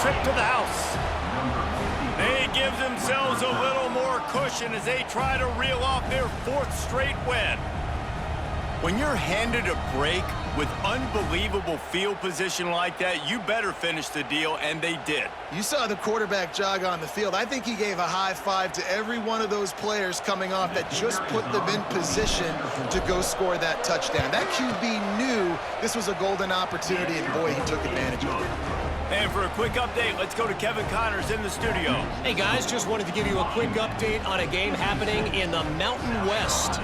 trip to the house. They give themselves a little more cushion as they try to reel off their 4th straight win. When you're handed a break with unbelievable field position like that, you better finish the deal, and they did. You saw the quarterback jog on the field. I think he gave a high five to every one of those players coming off that just put them in position to go score that touchdown. That QB knew this was a golden opportunity, and boy, he took advantage of it. And for a quick update, let's go to Kevin Connors in the studio. Hey guys, just wanted to give you a quick update on a game happening in the Mountain West.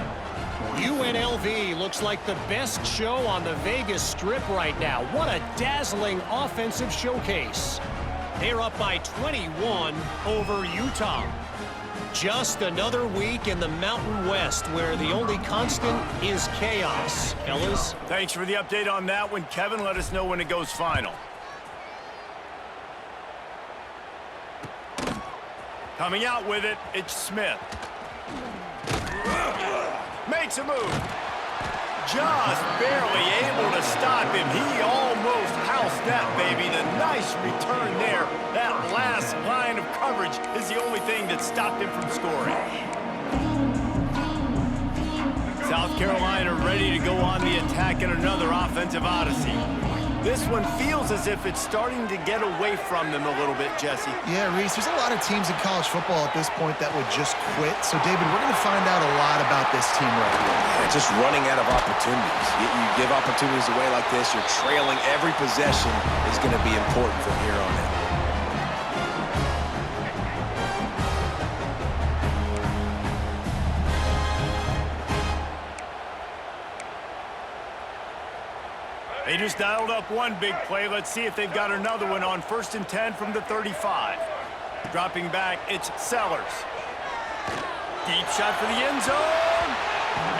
UNLV looks like the best show on the Vegas Strip right now. What a dazzling offensive showcase. They're up by 21 over Utah. Just another week in the Mountain West where the only constant is chaos. Fellas? Thanks for the update on that one, Kevin. Let us know when it goes final. Coming out with it, it's Smith. Makes a move. Just barely able to stop him. He almost housed that baby. The nice return there. That last line of coverage is the only thing that stopped him from scoring. South Carolina ready to go on the attack in another offensive odyssey. This one feels as if it's starting to get away from them a little bit, Jesse. Yeah, Reese, there's a lot of teams in college football at this point that would just quit. So, David, we're going to find out a lot about this team right here. Yeah, just running out of opportunities. You give opportunities away like this, you're trailing every possession is going to be important from here on out. They just dialed up one big play. Let's see if they've got another one on 1st and 10 from the 35. Dropping back, it's Sellers. Deep shot for the end zone.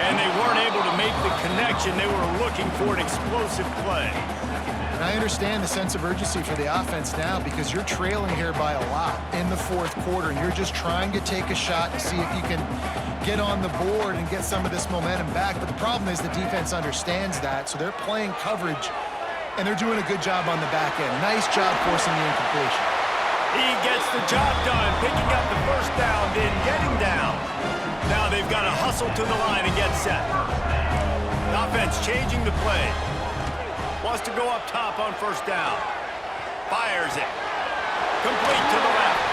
And they weren't able to make the connection. They were looking for an explosive play. And I understand the sense of urgency for the offense now because you're trailing here by a lot in the 4th quarter. And you're just trying to take a shot to see if you can get on the board and get some of this momentum back. But the problem is the defense understands that, so they're playing coverage, and they're doing a good job on the back end. Nice job forcing the incompletion. He gets the job done, picking up the 1st down, then getting down. Now they've got to hustle to the line and get set. Offense changing the play. Wants to go up top on 1st down. Fires it. Complete to the left.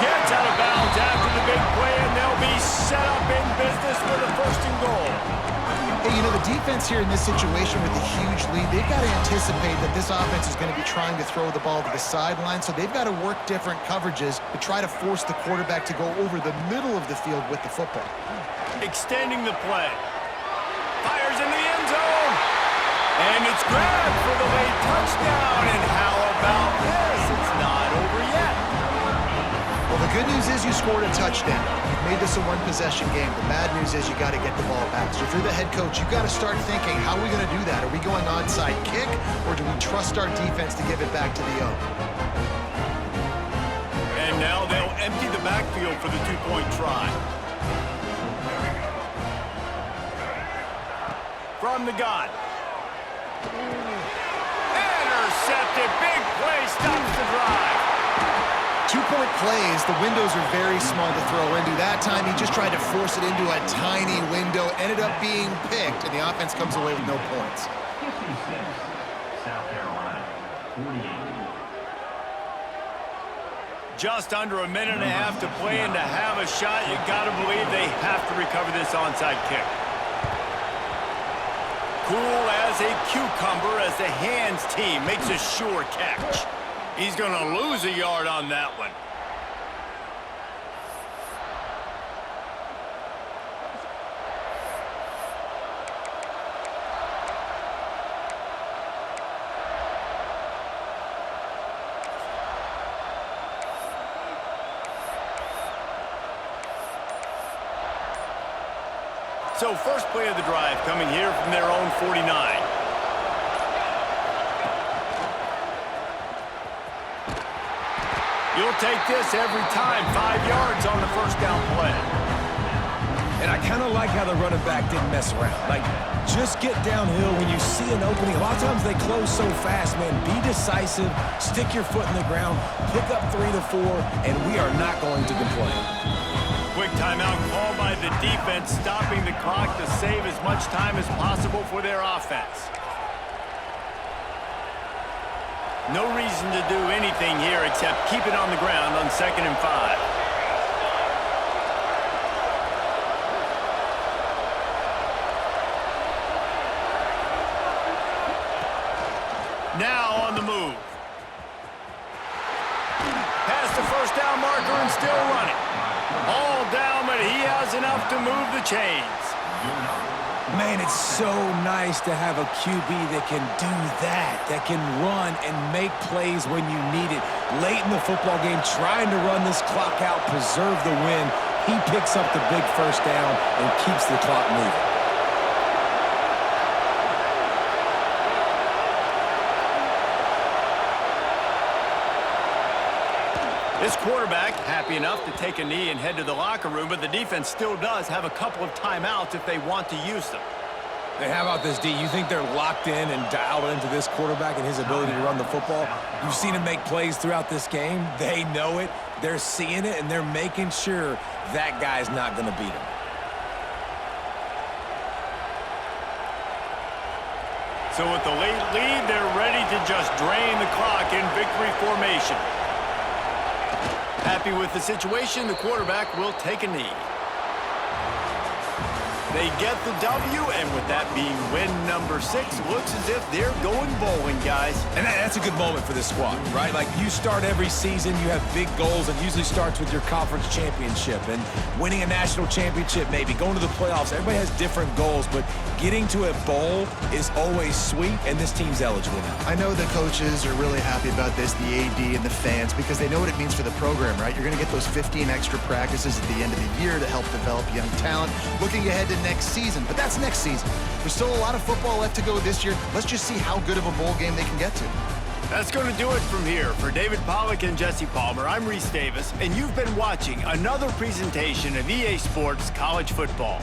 Gets out of bounds after the big play, and they'll be set up in business with a 1st and goal. Hey, you know, the defense here in this situation with a huge lead, they've got to anticipate that this offense is going to be trying to throw the ball to the sideline, so they've got to work different coverages to try to force the quarterback to go over the middle of the field with the football. Extending the play. Fires in the end zone. And it's grabbed for the late touchdown. And how about this? It's not over yet. Well, the good news is you scored a touchdown. You've made this a one-possession game. The bad news is you got to get the ball back. So if you're the head coach, you've got to start thinking, how are we going to do that? Are we going onside kick, or do we trust our defense to give it back to the O? And now they'll empty the backfield for the 2-point try. From the gun. Intercepted. Big play stops the drive. 2-point plays, the windows are very small to throw into. That time, he just tried to force it into a tiny window, ended up being picked, and the offense comes away with no points. 56, South Carolina, 48. Just under a minute and a half to play, and to have a shot, you got to believe they have to recover this onside kick. Cool as a cucumber as the hands team makes a sure catch. He's going to lose a yard on that one. So first play of the drive coming here from their own 49. You'll take this every time. 5 yards on the 1st down play. And I kind of like how the running back didn't mess around. Like, just get downhill when you see an opening. A lot of times they close so fast, man. Be decisive, stick your foot in the ground, pick up 3 to 4, and we are not going to complain. Quick timeout called by the defense, stopping the clock to save as much time as possible for their offense. No reason to do anything here except keep it on the ground on 2nd and 5. Now on the move. Past the first down marker and still running. All down, but he has enough to move the chains. Man, it's so nice to have a QB that can do that can run and make plays when you need it. Late in the football game, trying to run this clock out, preserve the win. He picks up the big first down and keeps the clock moving. This quarterback happy enough to take a knee and head to the locker room, but the defense still does have a couple of timeouts if they want to use them. Hey, how about this, D? You think they're locked in and dialed into this quarterback and his ability to run the football? You've seen him make plays throughout this game. They know it. They're seeing it, and they're making sure that guy's not going to beat him. So with the late lead, they're ready to just drain the clock in victory formation. Happy with the situation, the quarterback will take a knee. They get the W, and with that being win number 6, looks as if they're going bowling, guys. And that's a good moment for this squad, right? Like, you start every season, you have big goals. It usually starts with your conference championship and winning a national championship, maybe going to the playoffs. Everybody has different goals, but getting to a bowl is always sweet, and this team's eligible now. I know the coaches are really happy about this, the AD and the fans, because they know what it means for the program, right? You're going to get those 15 extra practices at the end of the year to help develop young talent. Looking ahead to next season, but that's next season. There's still a lot of football left to go this year. Let's just see how good of a bowl game they can get to. That's going to do it from here. For David Pollack and Jesse Palmer, I'm Reese Davis, and you've been watching another presentation of EA Sports College Football.